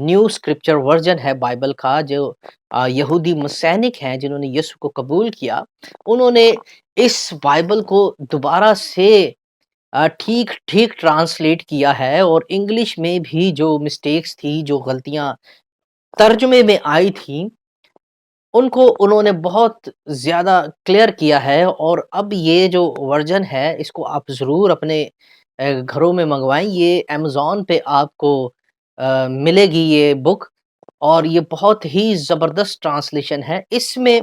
New scripture version ہے Bible کا، جو یہودی مسینک ہیں جنہوں نے یسوع کو قبول کیا، انہوں نے اس بائبل کو دوبارہ سے ٹھیک ٹھیک ٹرانسلیٹ کیا ہے، اور انگلش میں بھی جو مسٹیکس تھی، جو غلطیاں ترجمے میں آئی تھیں، ان کو انہوں نے بہت زیادہ کلیئر کیا ہے۔ اور اب یہ جو ورژن ہے اس کو آپ ضرور اپنے گھروں میں منگوائیں۔ یہ امیزون پہ آپ کو ملے گی یہ بک، اور یہ بہت ہی زبردست ٹرانسلیشن ہے۔ اس میں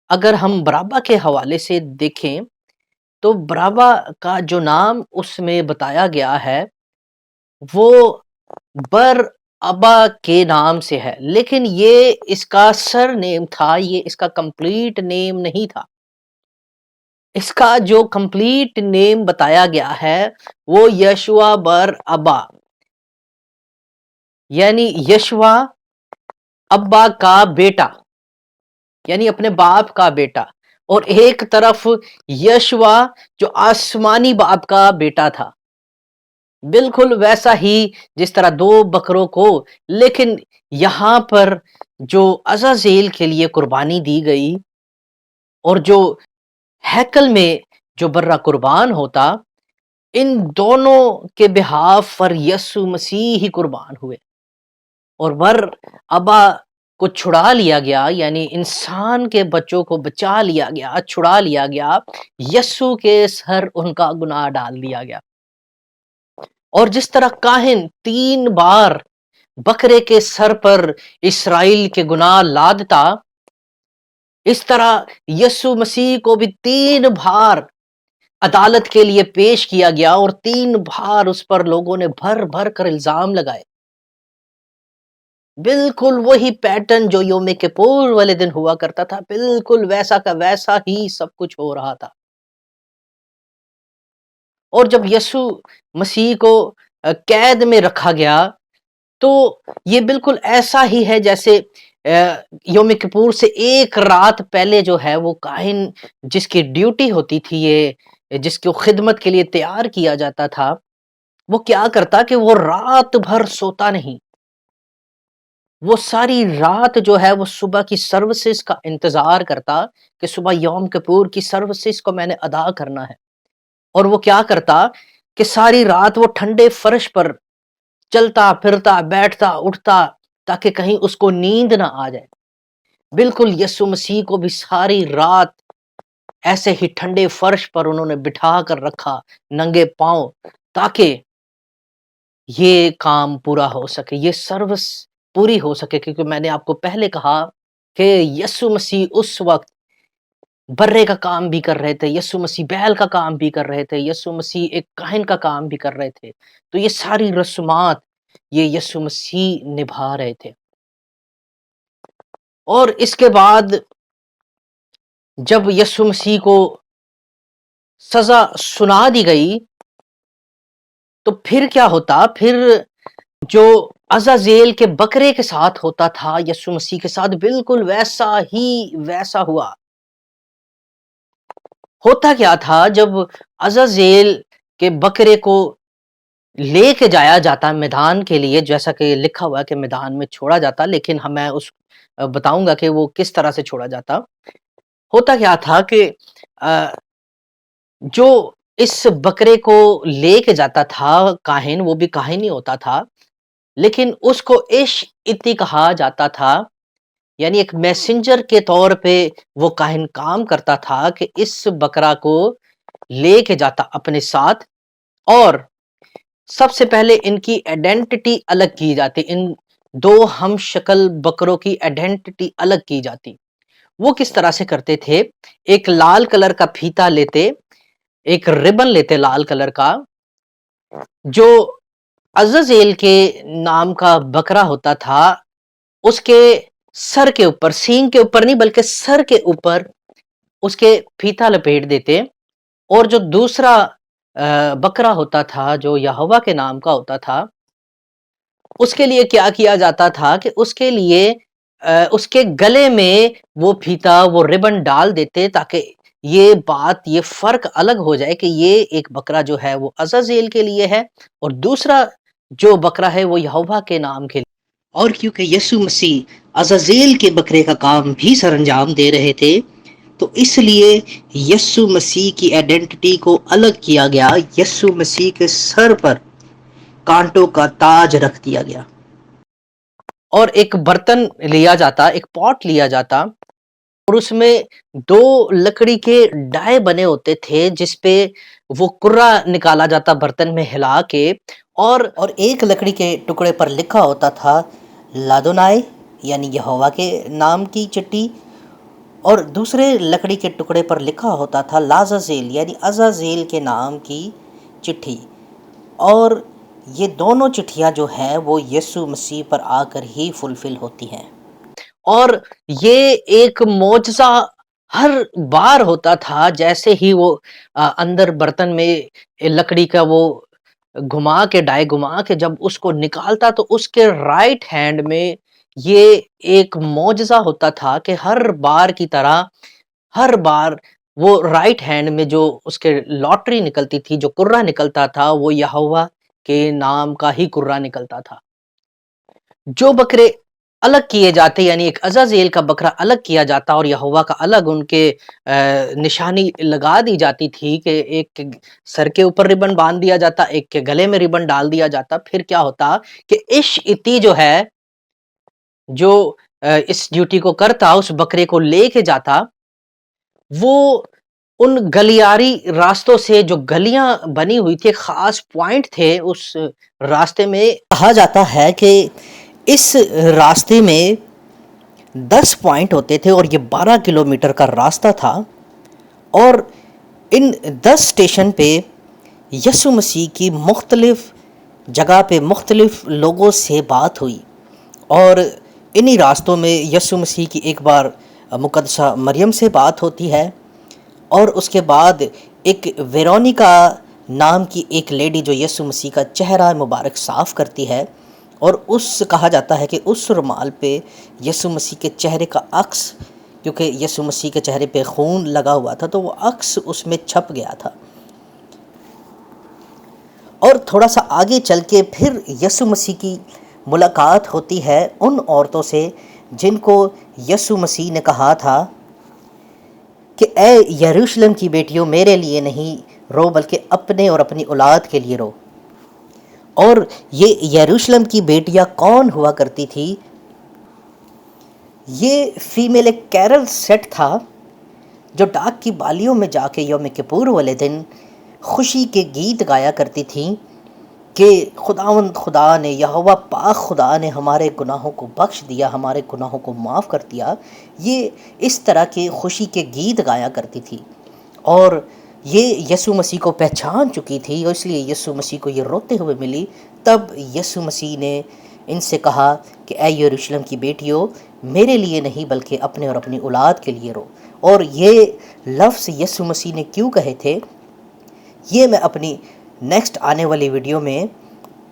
اگر ہم برابا کے حوالے سے دیکھیں تو برابا کا جو نام اس میں بتایا گیا ہے وہ بر ابا کے نام سے ہے، لیکن یہ اس کا سر نیم تھا، یہ اس کا کمپلیٹ نیم نہیں تھا۔ اس کا جو کمپلیٹ نیم بتایا گیا ہے وہ یشوا بر ابا، یعنی یشوا ابا کا بیٹا، یعنی اپنے باپ کا بیٹا، اور ایک طرف یشوا جو آسمانی باپ کا بیٹا تھا، بالکل ویسا ہی جس طرح دو بکروں کو، لیکن یہاں پر جو عزازیل کے لیے قربانی دی گئی اور جو ہیکل میں جو برا قربان ہوتا، ان دونوں کے بہاف پر یسوع مسیح ہی قربان ہوئے، اور بر ابا کو چھڑا لیا گیا، یعنی انسان کے بچوں کو بچا لیا گیا، چھڑا لیا گیا، یسوع کے سر ان کا گناہ ڈال دیا گیا۔ اور جس طرح کاہن 3 بار بکرے کے سر پر اسرائیل کے گناہ لادتا، اس طرح یسوع مسیح کو بھی 3 بار عدالت کے لیے پیش کیا گیا، اور 3 بار اس پر لوگوں نے بھر بھر کر الزام لگائے۔ بالکل وہی پیٹرن جو یوم کپور والے دن ہوا کرتا تھا، بالکل ویسا کا ویسا ہی سب کچھ ہو رہا تھا۔ اور جب یسوع مسیح کو قید میں رکھا گیا تو یہ بالکل ایسا ہی ہے جیسے یوم کپور سے ایک رات پہلے جو ہے وہ کاہن جس کی ڈیوٹی ہوتی تھی، یہ جس کو خدمت کے لیے تیار کیا جاتا تھا، وہ کیا کرتا کہ وہ رات بھر سوتا نہیں، وہ ساری رات جو ہے وہ صبح کی سروسز کا انتظار کرتا کہ صبح یوم کپور کی سروسز کو میں نے ادا کرنا ہے۔ اور وہ کیا کرتا کہ ساری رات وہ ٹھنڈے فرش پر چلتا پھرتا بیٹھتا اٹھتا تاکہ کہیں اس کو نیند نہ آ جائے۔ بالکل یسوع مسیح کو بھی ساری رات ایسے ہی ٹھنڈے فرش پر انہوں نے بٹھا کر رکھا، ننگے پاؤں، تاکہ یہ کام پورا ہو سکے، یہ سروس پوری ہو سکے، کیونکہ میں نے آپ کو پہلے کہا کہ یسوع مسیح اس وقت برے کا کام بھی کر رہے تھے، یسوع مسیح بیل کا کام بھی کر رہے تھے، یسوع مسیح ایک کاہن کا کام بھی کر رہے تھے، تو یہ ساری رسومات یہ یسوع مسیح نبھا رہے تھے۔ اور اس کے بعد جب یسوع مسیح کو سزا سنا دی گئی تو پھر کیا ہوتا؟ پھر جو عزازیل کے بکرے کے ساتھ ہوتا تھا یسوع مسیح کے ساتھ بالکل ویسا ہی ویسا ہوا۔ ہوتا کیا تھا؟ جب عزازیل کے بکرے کو لے کے جایا جاتا میدان کے لیے، جیسا کہ لکھا ہوا ہے کہ میدان میں چھوڑا جاتا، لیکن میں اس بتاؤں گا کہ وہ کس طرح سے چھوڑا جاتا۔ ہوتا کیا تھا کہ جو اس بکرے کو لے کے جاتا تھا کاہن، وہ بھی کاہن ہی ہوتا تھا، لیکن اس کو عش اتی کہا جاتا تھا، یعنی ایک میسنجر کے طور پہ وہ کاہن کام کرتا تھا کہ اس بکرا کو لے کے جاتا اپنے ساتھ، اور سب سے پہلے ان کی ایڈنٹٹی الگ کی جاتی، ان 2 ہم شکل بکروں کی ایڈنٹٹی الگ کی جاتی۔ وہ کس طرح سے کرتے تھے؟ ایک لال کلر کا پھیتا لیتے، ایک ربن لیتے لال کلر کا، جو عزازیل کے نام کا بکرا ہوتا تھا اس کے سر کے اوپر، سینگ کے اوپر نہیں بلکہ سر کے اوپر اس کے پھیتا لپیٹ دیتے، اور جو دوسرا بکرا ہوتا تھا جو یہوہ کے نام کا ہوتا تھا، اس کے لیے کیا کیا جاتا تھا کہ اس کے لیے اس کے گلے میں وہ پھیتا، وہ ربن ڈال دیتے تاکہ یہ بات، یہ فرق الگ ہو جائے کہ یہ ایک بکرا جو ہے وہ عزازیل کے لیے ہے اور دوسرا جو بکرا ہے وہ یہوہ کے نام کے لیے۔ اور کیونکہ یسوع مسیح عزازیل کے بکرے کا کام بھی سر انجام دے رہے تھے، تو اس لیے یسوع مسیح کی آئیڈینٹی کو الگ کیا گیا، یسوع مسیح کے سر پر کانٹوں کا تاج رکھ دیا گیا، اور ایک برتن لیا جاتا، ایک پاٹ لیا جاتا، اور اس میں 2 لکڑی کے ڈائے بنے ہوتے تھے جس پہ وہ کرا نکالا جاتا برتن میں ہلا کے، اور ایک لکڑی کے ٹکڑے پر لکھا ہوتا تھا لادونائے یعنی یہوہ کے نام کی چٹھی، اور دوسرے لکڑی کے ٹکڑے پر لکھا ہوتا تھا لازازیل یعنی عزازیل کے نام کی چٹھی، اور یہ دونوں چٹھیاں جو ہیں وہ یسوع مسیح پر آ کر ہی فلفل ہوتی ہیں، اور یہ ایک معجزہ ہر بار ہوتا تھا جیسے ہی وہ اندر برتن میں لکڑی کا وہ گھما کے ڈائے گھما کے جب اس کو نکالتا تو اس کے رائٹ ہینڈ میں یہ ایک معجزہ ہوتا تھا کہ ہر بار کی طرح ہر بار وہ رائٹ ہینڈ میں جو اس کے لاٹری نکلتی تھی، جو کرہ نکلتا تھا، وہ یہوہ کے نام کا ہی کرہ نکلتا تھا۔ جو بکرے الگ کیے جاتے یعنی ایک عزازیل کا بکرا الگ کیا جاتا اور یہوہ کا الگ ان کے نشانی لگا دی جاتی تھی کہ ایک کے سر کے اوپر ربن باندھ دیا جاتا، ایک کے گلے میں ربن ڈال دیا جاتا، پھر کیا ہوتا کہ اتی جو ہے جو اس ڈیوٹی کو کرتا، اس بکرے کو لے کے جاتا، وہ ان گلیاری راستوں سے جو گلیاں بنی ہوئی تھی، خاص پوائنٹ تھے اس راستے میں، کہا جاتا ہے کہ اس راستے میں 10 پوائنٹ ہوتے تھے اور یہ 12 کلومیٹر کا راستہ تھا، اور ان 10 سٹیشن پہ یسوع مسیح کی مختلف جگہ پہ مختلف لوگوں سے بات ہوئی، اور انہی راستوں میں یسوع مسیح کی ایک بار مقدسہ مریم سے بات ہوتی ہے، اور اس کے بعد ایک ویرونیکا نام کی ایک لیڈی جو یسوع مسیح کا چہرہ مبارک صاف کرتی ہے، اور کہا جاتا ہے کہ اس رومال پہ یسوع مسیح کے چہرے کا عکس، کیونکہ یسوع مسیح کے چہرے پہ خون لگا ہوا تھا تو وہ عکس اس میں چھپ گیا تھا، اور تھوڑا سا آگے چل کے پھر یسوع مسیح کی ملاقات ہوتی ہے ان عورتوں سے جن کو یسوع مسیح نے کہا تھا کہ اے یروشلم کی بیٹیوں، میرے لیے نہیں رو بلکہ اپنے اور اپنی اولاد کے لیے رو۔ اور یہ یروشلم کی بیٹیاں کون ہوا کرتی تھی؟ یہ فیمیل ایک کیرل سیٹ تھا جو ڈاک کی بالیوں میں جا کے یوم کپور والے دن خوشی کے گیت گایا کرتی تھیں کہ خداوند خدا نے، یہوہ پاک خدا نے ہمارے گناہوں کو بخش دیا، ہمارے گناہوں کو معاف کر دیا۔ یہ اس طرح کے خوشی کے گیت گایا کرتی تھی، اور یہ یسوع مسیح کو پہچان چکی تھی، اور اس لیے یسوع مسیح کو یہ روتے ہوئے ملی۔ تب یسوع مسیح نے ان سے کہا کہ اے یروشلم کی بیٹیوں، میرے لیے نہیں بلکہ اپنے اور اپنی اولاد کے لیے رو۔ اور یہ لفظ یسوع مسیح نے کیوں کہے تھے، یہ میں اپنی نیکسٹ آنے والی ویڈیو میں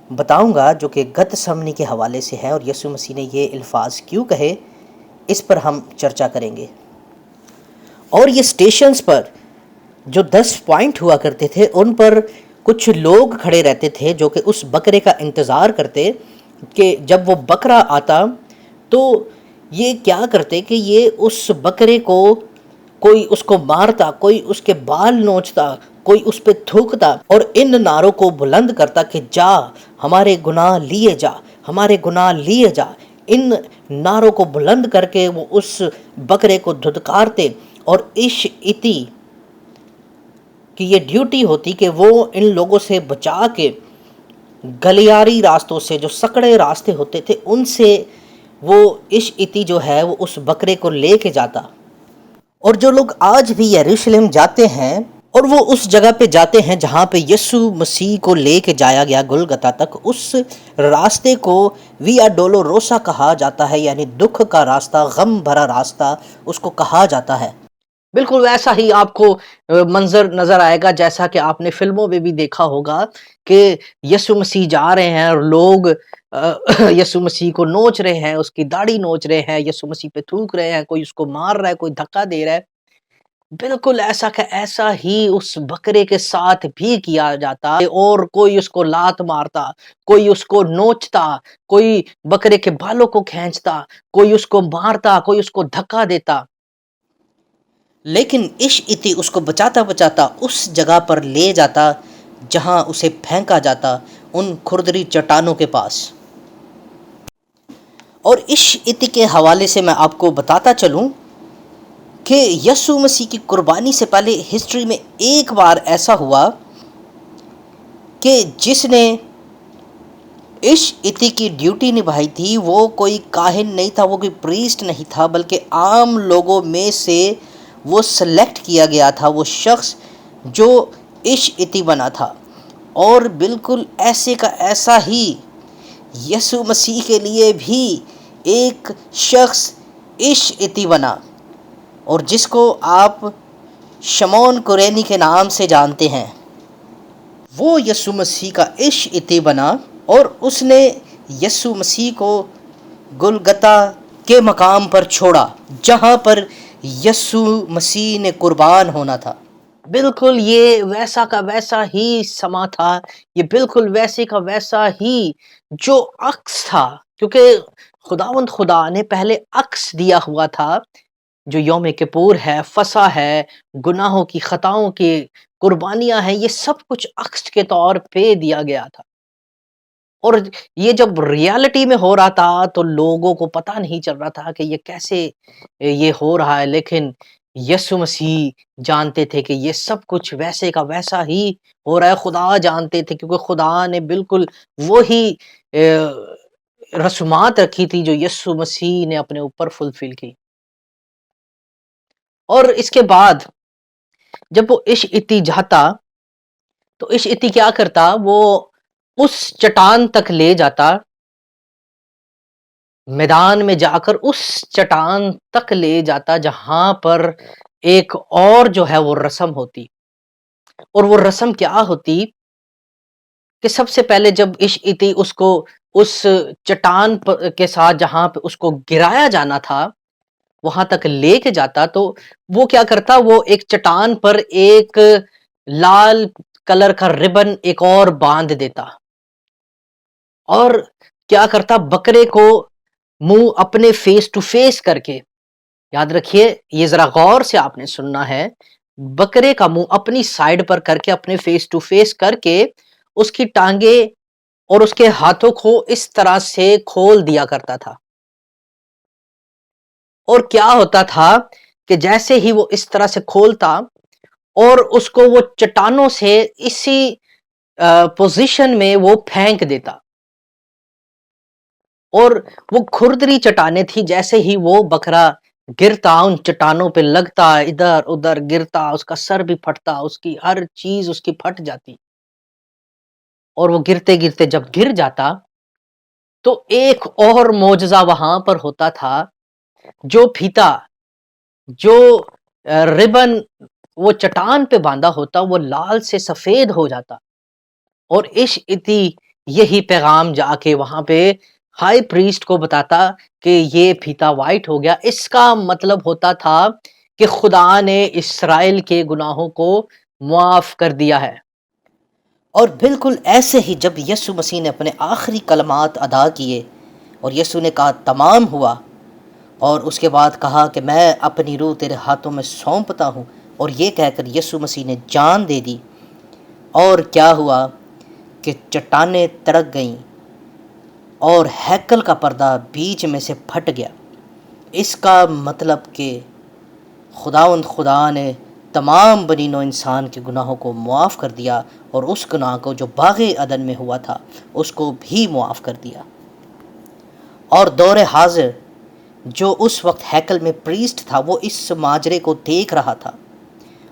بتاؤں گا، جو کہ گت سمنی کے حوالے سے ہے، اور یسوع مسیح نے یہ الفاظ کیوں کہے اس پر ہم چرچا کریں گے۔ اور یہ سٹیشنز پر جو 10 پوائنٹ ہوا کرتے تھے ان پر کچھ لوگ کھڑے رہتے تھے جو کہ اس بکرے کا انتظار کرتے کہ جب وہ بکرا آتا تو یہ کیا کرتے کہ یہ اس بکرے کو کوئی اس کو مارتا، کوئی اس کے بال نوچتا، کوئی اس پہ تھوکتا اور ان نعروں کو بلند کرتا کہ جا ہمارے گناہ لیے جا، ہمارے گناہ لیے جا۔ ان نعروں کو بلند کر کے وہ اس بکرے کو دھتکارتے، اور اتی کہ یہ ڈیوٹی ہوتی کہ وہ ان لوگوں سے بچا کے گلیاری راستوں سے، جو سکڑے راستے ہوتے تھے، ان سے وہ اتی جو ہے وہ اس بکرے کو لے کے جاتا۔ اور جو لوگ آج بھی یروشلم جاتے ہیں اور وہ اس جگہ پہ جاتے ہیں جہاں پہ یسوع مسیح کو لے کے جایا گیا گلگتا تک، اس راستے کو ویا ڈولوروسا کہا جاتا ہے، یعنی دکھ کا راستہ، غم بھرا راستہ اس کو کہا جاتا ہے۔ بالکل ویسا ہی آپ کو منظر نظر آئے گا جیسا کہ آپ نے فلموں میں بھی دیکھا ہوگا کہ یسوع مسیح جا رہے ہیں اور لوگ یسوع مسیح کو نوچ رہے ہیں، اس کی داڑھی نوچ رہے ہیں، یسوع مسیح پہ تھوک رہے ہیں، کوئی اس کو مار رہا ہے، کوئی دھکا دے رہا ہے۔ بالکل ایسا کا ایسا ہی اس بکرے کے ساتھ بھی کیا جاتا، اور کوئی اس کو لات مارتا، کوئی اس کو نوچتا، کوئی بکرے کے بالوں کو کھینچتا، کوئی اس کو مارتا، کوئی اس کو دھکا دیتا، لیکن اتی اس کو بچاتا بچاتا اس جگہ پر لے جاتا جہاں اسے پھینکا جاتا، ان کھردری چٹانوں کے پاس۔ اور اتی کے حوالے سے میں آپ کو بتاتا چلوں کہ یسوع مسیح کی قربانی سے پہلے ہسٹری میں ایک بار ایسا ہوا کہ جس نے اتی کی ڈیوٹی نبھائی تھی، وہ کوئی کاہن نہیں تھا، وہ کوئی پریسٹ نہیں تھا، بلکہ عام لوگوں میں سے وہ سلیکٹ کیا گیا تھا، وہ شخص جو اتی بنا تھا، اور بالکل ایسے کا ایسا ہی یسوع مسیح کے لیے بھی ایک شخص اتی بنا، اور جس کو آپ شمعون قرینی کے نام سے جانتے ہیں۔ وہ یسوع مسیح کا اتی بنا، اور اس نے یسوع مسیح کو گلگتا کے مقام پر چھوڑا جہاں پر یسوع مسیح نے قربان ہونا تھا۔ بالکل یہ ویسا کا ویسا ہی سما تھا، یہ بالکل ویسے کا ویسا ہی جو عکس تھا، کیونکہ خداوند خدا نے پہلے عکس دیا ہوا تھا، جو یوم کپور ہے، فسح ہے، گناہوں کی خطاؤں کی قربانیاں ہیں، یہ سب کچھ عکس کے طور پہ دیا گیا تھا، اور یہ جب ریالٹی میں ہو رہا تھا تو لوگوں کو پتہ نہیں چل رہا تھا کہ یہ کیسے یہ ہو رہا ہے، لیکن یسوع مسیح جانتے تھے کہ یہ سب کچھ ویسے کا ویسا ہی ہو رہا ہے، خدا جانتے تھے، کیونکہ خدا نے بالکل وہی رسومات رکھی تھی جو یسوع مسیح نے اپنے اوپر فلفل کی۔ اور اس کے بعد جب وہ اتی جاتا تو اتی کیا کرتا، وہ اس چٹان تک لے جاتا، میدان میں جا کر اس چٹان تک لے جاتا جہاں پر ایک اور جو ہے وہ رسم ہوتی، اور وہ رسم کیا ہوتی کہ سب سے پہلے جب اتی اس کو اس چٹان کے ساتھ جہاں پہ اس کو گرایا جانا تھا وہاں تک لے کے جاتا، تو وہ کیا کرتا، وہ ایک چٹان پر ایک لال کلر کا ربن ایک اور باندھ دیتا، اور کیا کرتا، بکرے کو منہ اپنے فیس ٹو فیس کر کے، یاد رکھیے یہ ذرا غور سے آپ نے سننا ہے، بکرے کا منہ اپنی سائیڈ پر کر کے، اپنے فیس ٹو فیس کر کے، اس کی ٹانگیں اور اس کے ہاتھوں کو اس طرح سے کھول دیا کرتا تھا، اور کیا ہوتا تھا کہ جیسے ہی وہ اس طرح سے کھولتا اور اس کو وہ چٹانوں سے اسی پوزیشن میں وہ پھینک دیتا، اور وہ کھردری چٹانیں تھی، جیسے ہی وہ بکرا گرتا ان چٹانوں پہ لگتا، ادھر ادھر گرتا، اس کا سر بھی پھٹتا، اس کی ہر چیز اس کی پھٹ جاتی، اور وہ گرتے گرتے جب گر جاتا تو ایک اور معجزہ وہاں پر ہوتا تھا، جو پھیتا، جو ربن وہ چٹان پہ باندھا ہوتا وہ لال سے سفید ہو جاتا، اور اتی یہی پیغام جا کے وہاں پہ ہائی پریسٹ کو بتاتا کہ یہ پھیتا وائٹ ہو گیا، اس کا مطلب ہوتا تھا کہ خدا نے اسرائیل کے گناہوں کو معاف کر دیا ہے۔ اور بالکل ایسے ہی جب یسوع مسیح نے اپنے آخری کلمات ادا کیے اور یسوع نے کہا تمام ہوا، اور اس کے بعد کہا کہ میں اپنی روح تیرے ہاتھوں میں سونپتا ہوں، اور یہ کہہ کر یسوع مسیح نے جان دے دی، اور کیا ہوا کہ چٹانیں تڑک گئیں اور ہیکل کا پردہ بیچ میں سے پھٹ گیا۔ اس کا مطلب کہ خدا نے تمام بنی نوع انسان کے گناہوں کو معاف کر دیا، اور اس گناہ کو جو باغ عدن میں ہوا تھا اس کو بھی معاف کر دیا۔ اور دور حاضر جو اس وقت ہیکل میں پریسٹ تھا، وہ اس ماجرے کو دیکھ رہا تھا،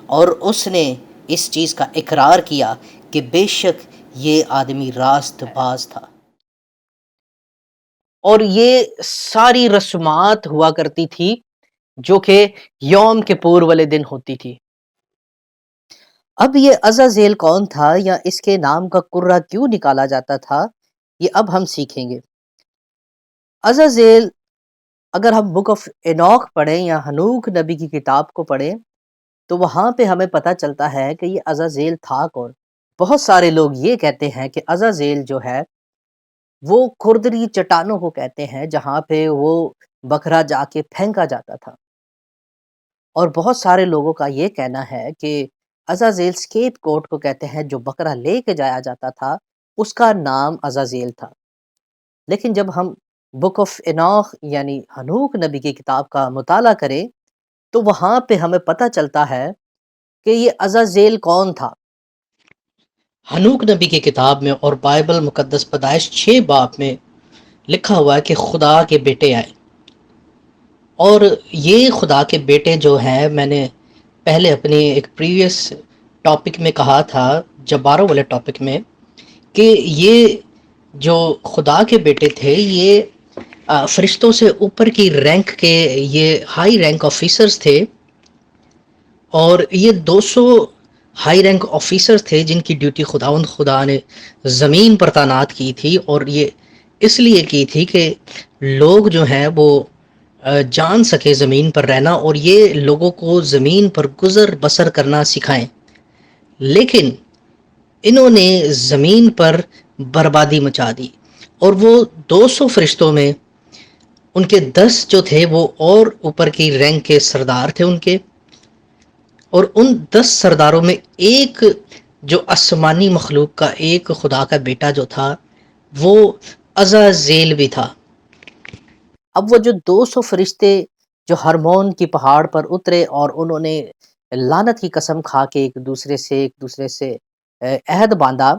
اور اس نے اس چیز کا اقرار کیا کہ بے شک یہ آدمی راست باز تھا۔ اور یہ ساری رسومات ہوا کرتی تھی جو کہ یوم کپور والے دن ہوتی تھی۔ اب یہ عزازیل کون تھا، یا اس کے نام کا قرہ کیوں نکالا جاتا تھا، یہ اب ہم سیکھیں گے۔ عزازیل، اگر ہم بک آف اینوک پڑھیں یا ہنوک نبی کی کتاب کو پڑھیں تو وہاں پہ ہمیں پتہ چلتا ہے کہ یہ عزازیل تھا کون؟ بہت سارے لوگ یہ کہتے ہیں کہ عزازیل جو ہے وہ کھردری چٹانوں کو کہتے ہیں جہاں پہ وہ بکرا جا کے پھینکا جاتا تھا، اور بہت سارے لوگوں کا یہ کہنا ہے کہ عزازیل اسکیپ کوٹ کو کہتے ہیں، جو بکرا لے کے جایا جاتا تھا اس کا نام عزازیل تھا۔ لیکن جب ہم بک آف انوخ یعنی ہنوک نبی کی کتاب کا مطالعہ کریں تو وہاں پہ ہمیں پتہ چلتا ہے کہ یہ عزازیل کون تھا۔ ہنوک نبی کی کتاب میں اور بائبل مقدس پیدائش 6 باب میں لکھا ہوا ہے کہ خدا کے بیٹے آئے، اور یہ خدا کے بیٹے جو ہیں، میں نے پہلے اپنی ایک پریویس ٹاپک میں کہا تھا، جباروں والے ٹاپک میں، کہ یہ جو خدا کے بیٹے تھے یہ فرشتوں سے اوپر کی رینک کے یہ ہائی رینک آفیسرز تھے، اور یہ 200 ہائی رینک آفیسرز تھے جن کی ڈیوٹی خدا نے زمین پر تعینات کی تھی، اور یہ اس لیے کی تھی کہ لوگ جو ہیں وہ جان سکے زمین پر رہنا، اور یہ لوگوں کو زمین پر گزر بسر کرنا سکھائیں۔ لیکن انہوں نے زمین پر بربادی مچا دی، اور وہ 200 فرشتوں میں ان کے 10 جو تھے وہ اور اوپر کی رینک کے سردار تھے ان کے، اور ان 10 سرداروں میں ایک جو آسمانی مخلوق کا ایک خدا کا بیٹا جو تھا وہ عزازیل بھی تھا۔ اب وہ جو 200 فرشتے جو ہرمون کی پہاڑ پر اترے اور انہوں نے لعنت کی قسم کھا کے ایک دوسرے سے عہد باندھا،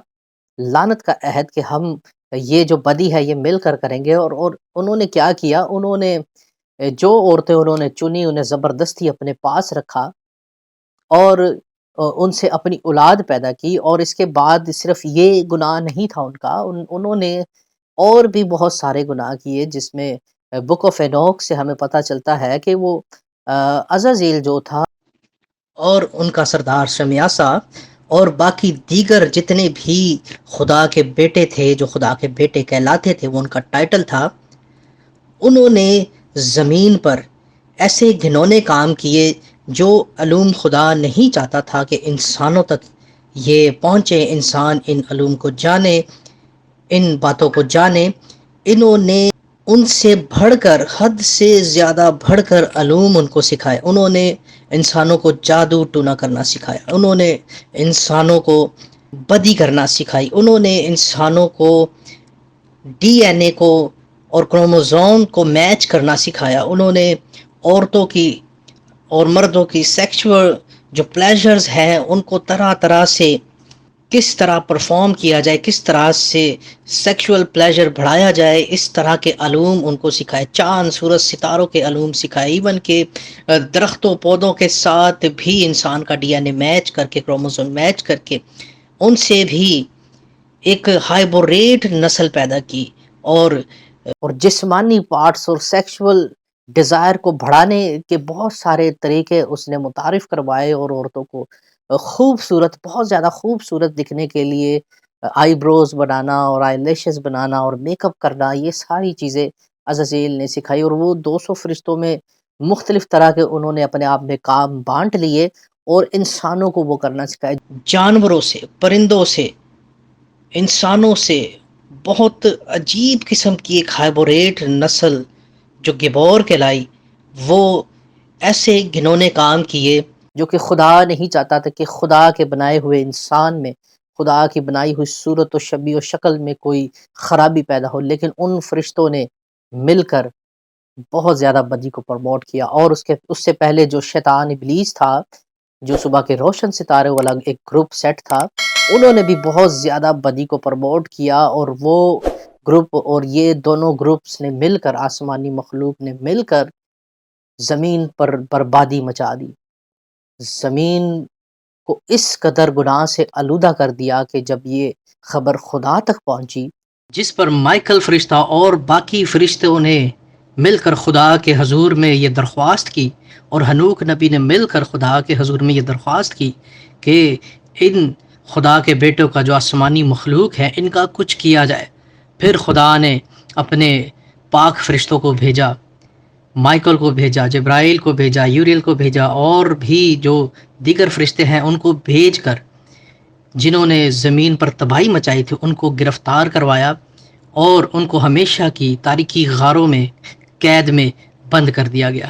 لعنت کا عہد کہ ہم یہ جو بدی ہے یہ مل کر کریں گے، اور انہوں نے کیا کیا، انہوں نے جو عورتیں انہوں نے چنی انہیں زبردستی اپنے پاس رکھا اور ان سے اپنی اولاد پیدا کی، اور اس کے بعد صرف یہ گناہ نہیں تھا ان کا، انہوں نے اور بھی بہت سارے گناہ کیے، جس میں بک آف انوک سے ہمیں پتہ چلتا ہے کہ وہ عزازیل جو تھا اور ان کا سردار شمیاسا اور باقی دیگر جتنے بھی خدا کے بیٹے تھے جو خدا کے بیٹے کہلاتے تھے، وہ ان کا ٹائٹل تھا، انہوں نے زمین پر ایسے گھنونے کام کیے جو علوم خدا نہیں چاہتا تھا کہ انسانوں تک یہ پہنچے، انسان ان علوم کو جانے، ان باتوں کو جانے۔ انہوں نے ان سے بڑھ کر، حد سے زیادہ بڑھ کر علوم ان کو سکھائے۔ انہوں نے انسانوں کو جادو ٹونا کرنا سکھایا، انہوں نے انسانوں کو بدی کرنا سکھائی، انہوں نے انسانوں کو ڈی این اے کو اور کروموزوم کو میچ کرنا سکھایا، انہوں نے عورتوں کی اور مردوں کی سیکشول جو پلیجرز ہیں ان کو طرح طرح سے کس طرح پرفارم کیا جائے، کس طرح سے سیکشول پلیجر بڑھایا جائے، اس طرح کے علوم ان کو سکھائے، چاند سورج ستاروں کے علوم سکھائے، ایون کہ درختوں پودوں کے ساتھ بھی انسان کا ڈی این اے میچ کر کے، کروموزوم میچ کر کے ان سے بھی ایک ہائبوریٹ نسل پیدا کی، اور جسمانی پارٹس اور سیکشول ڈیزائر کو بڑھانے کے بہت سارے طریقے اس نے متعارف کروائے، اور عورتوں کو خوبصورت، بہت زیادہ خوبصورت دکھنے کے لیے آئی بروز بنانا اور آئی لیشز بنانا اور میک اپ کرنا، یہ ساری چیزیں عزازیل نے سکھائی، اور وہ 200 فرشتوں میں مختلف طرح کے انہوں نے اپنے آپ میں کام بانٹ لیے اور انسانوں کو وہ کرنا سکھایا، جانوروں سے، پرندوں سے، انسانوں سے، بہت عجیب قسم کی ایک ہائبوریٹ نسل جو گبور کہلائی، وہ ایسے گھنونے کام کیے جو کہ خدا نہیں چاہتا تھا کہ خدا کے بنائے ہوئے انسان میں، خدا کی بنائی ہوئی صورت و شبیہ و شکل میں کوئی خرابی پیدا ہو، لیکن ان فرشتوں نے مل کر بہت زیادہ بدی کو پروموٹ کیا، اور اس سے پہلے جو شیطان ابلیس تھا، جو صبح کے روشن ستارے والا ایک گروپ سیٹ تھا، انہوں نے بھی بہت زیادہ بدی کو پروموٹ کیا، اور وہ گروپ اور یہ دونوں گروپس نے مل کر، آسمانی مخلوق نے مل کر زمین پر بربادی مچا دی، زمین کو اس قدر گناہ سے آلودہ کر دیا کہ جب یہ خبر خدا تک پہنچی، جس پر مائیکل فرشتہ اور باقی فرشتوں نے مل کر خدا کے حضور میں یہ درخواست کی، اور ہنوک نبی نے مل کر خدا کے حضور میں یہ درخواست کی کہ ان خدا کے بیٹوں کا جو آسمانی مخلوق ہے ان کا کچھ کیا جائے، پھر خدا نے اپنے پاک فرشتوں کو بھیجا، مائیکل کو بھیجا، جبرائیل کو بھیجا، یوریل کو بھیجا، اور بھی جو دیگر فرشتے ہیں ان کو بھیج کر جنہوں نے زمین پر تباہی مچائی تھی ان کو گرفتار کروایا اور ان کو ہمیشہ کی تاریکی غاروں میں قید میں بند کر دیا گیا۔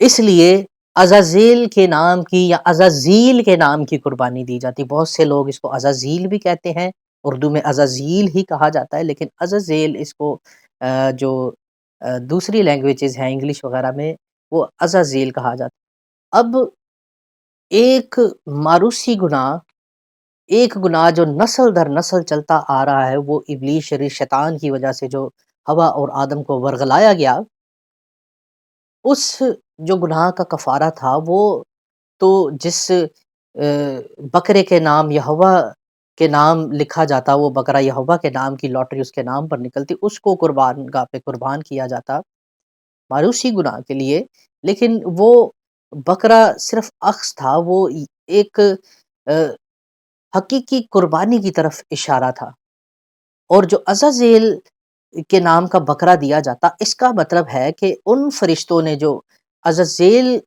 اس لیے عزازیل کے نام کی یا عزازیل کے نام کی قربانی دی جاتی۔ بہت سے لوگ اس کو عزازیل بھی کہتے ہیں، اردو میں عزازیل ہی کہا جاتا ہے، لیکن عزازیل اس کو جو دوسری لینگویجز ہیں انگلش وغیرہ میں وہ عزازیل کہا جاتا ہے۔ اب ایک ماروسی گناہ، ایک گناہ جو نسل در نسل چلتا آ رہا ہے، وہ ابلیس شریر شیطان کی وجہ سے جو حوا اور آدم کو ورغلایا گیا، اس جو گناہ کا کفارہ تھا وہ تو جس بکرے کے نام یہوہ کے نام لکھا جاتا، وہ بکرا یہوہ کے نام کی لاٹری اس کے نام پر نکلتی، اس کو قربان گاہ پہ قربان کیا جاتا ماروسی گناہ کے لیے۔ لیکن وہ بکرا صرف عکس تھا، وہ ایک حقیقی قربانی کی طرف اشارہ تھا۔ اور جو عزازیل کے نام کا بکرا دیا جاتا، اس کا مطلب ہے کہ ان فرشتوں نے جو عزازیل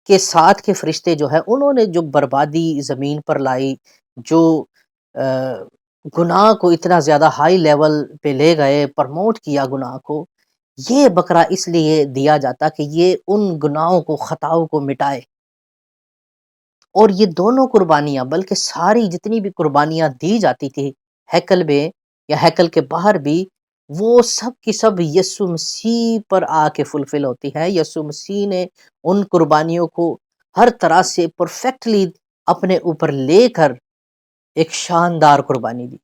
کے ساتھ کے فرشتے جو ہے انہوں نے جو بربادی زمین پر لائی، جو گناہ کو اتنا زیادہ ہائی لیول پہ لے گئے، پرموٹ کیا گناہ کو، یہ بکرا اس لیے دیا جاتا کہ یہ ان گناہوں کو، خطاؤں کو مٹائے۔ اور یہ دونوں قربانیاں، بلکہ ساری جتنی بھی قربانیاں دی جاتی تھی ہیکل میں یا ہیکل کے باہر بھی، وہ سب کی سب یسوع مسیح پر آ کے فلفل ہوتی ہیں۔ یسوع مسیح نے ان قربانیوں کو ہر طرح سے پرفیکٹلی اپنے اوپر لے کر ایک شاندار قربانی دی،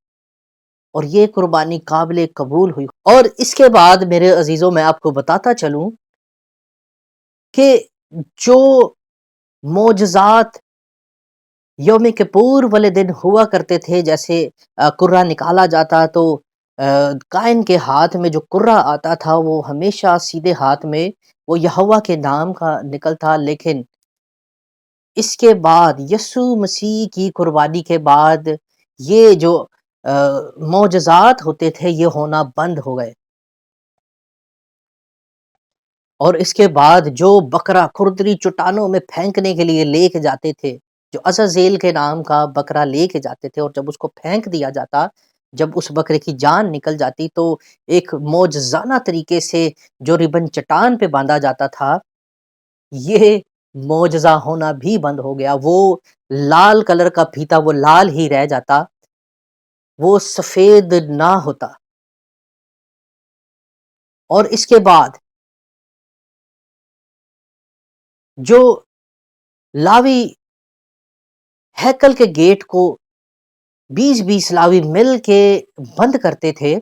اور یہ قربانی قابل قبول ہوئی۔ اور اس کے بعد میرے عزیزوں میں آپ کو بتاتا چلوں کہ جو معجزات یوم کپور والے دن ہوا کرتے تھے، جیسے کرہ نکالا جاتا تو کائن کے ہاتھ میں جو کرہ آتا تھا وہ ہمیشہ سیدھے ہاتھ میں وہ یہوہ کے نام کا نکلتا، لیکن اس کے بعد یسوع مسیح کی قربانی کے بعد یہ جو معجزات ہوتے تھے یہ ہونا بند ہو گئے۔ اور اس کے بعد جو بکرا کھردری چٹانوں میں پھینکنے کے لیے لے کے جاتے تھے، جو عزازیل کے نام کا بکرا لے کے جاتے تھے، اور جب اس کو پھینک دیا جاتا، جب اس بکرے کی جان نکل جاتی تو ایک معجزانہ طریقے سے جو ربن چٹان پہ باندھا جاتا تھا، یہ معجزہ ہونا بھی بند ہو گیا۔ وہ لال کلر کا پھیتا وہ لال ہی رہ جاتا، وہ سفید نہ ہوتا۔ اور اس کے بعد جو لاوی ہیکل کے گیٹ کو 20 لاوی مل کے بند کرتے تھے،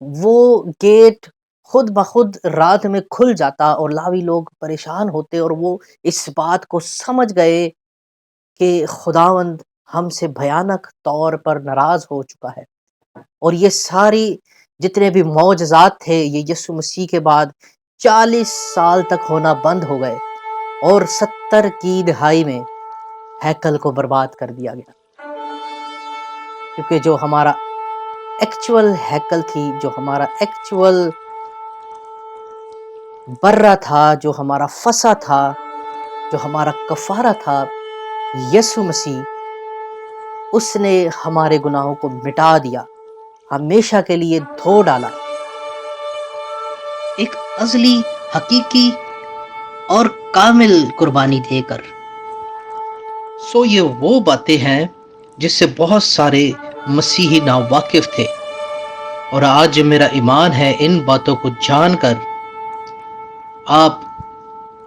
وہ گیٹ خود بخود رات میں کھل جاتا اور لاوی لوگ پریشان ہوتے، اور وہ اس بات کو سمجھ گئے کہ خداوند ہم سے بھیانک طور پر ناراض ہو چکا ہے۔ اور یہ ساری جتنے بھی معجزات تھے یہ یسوع مسیح کے بعد 40 سال تک ہونا بند ہو گئے، اور 70 کی دہائی میں ہیکل کو برباد کر دیا گیا، کیونکہ جو ہمارا ایکچول ہیکل تھی، جو ہمارا ایکچول برہ تھا، جو ہمارا فسا تھا، جو ہمارا کفارہ تھا، یسوع مسیح، اس نے ہمارے گناہوں کو مٹا دیا، ہمیشہ کے لیے دھو ڈالا، ایک ازلی، حقیقی اور کامل قربانی دے کر۔ سو یہ وہ باتیں ہیں جس سے بہت سارے مسیحی ناواقف تھے، اور آج میرا ایمان ہے ان باتوں کو جان کر آپ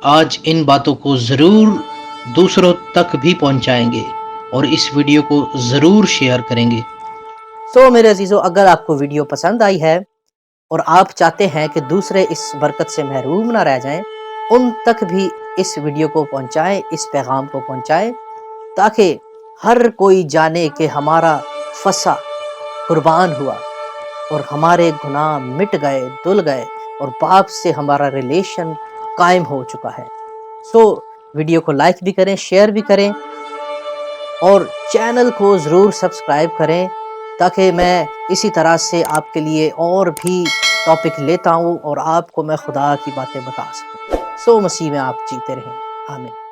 آج ان باتوں کو ضرور دوسروں تک بھی پہنچائیں گے اور اس ویڈیو کو ضرور شیئر کریں گے۔ سو میرے عزیزو، اگر آپ کو ویڈیو پسند آئی ہے اور آپ چاہتے ہیں کہ دوسرے اس برکت سے محروم نہ رہ جائیں، ان تک بھی اس ویڈیو کو پہنچائیں، اس پیغام کو پہنچائیں، تاکہ ہر کوئی جانے کہ ہمارا فسا قربان ہوا اور ہمارے گناہ مٹ گئے، دھل گئے، اور باپ سے ہمارا ریلیشن قائم ہو چکا ہے۔ سو ویڈیو کو لائک بھی کریں، شیئر بھی کریں، اور چینل کو ضرور سبسکرائب کریں، تاکہ میں اسی طرح سے آپ کے لیے اور بھی ٹاپک لیتا ہوں اور آپ کو میں خدا کی باتیں بتا سکوں. سو مسیح میں آپ جیتے رہیں. آمین.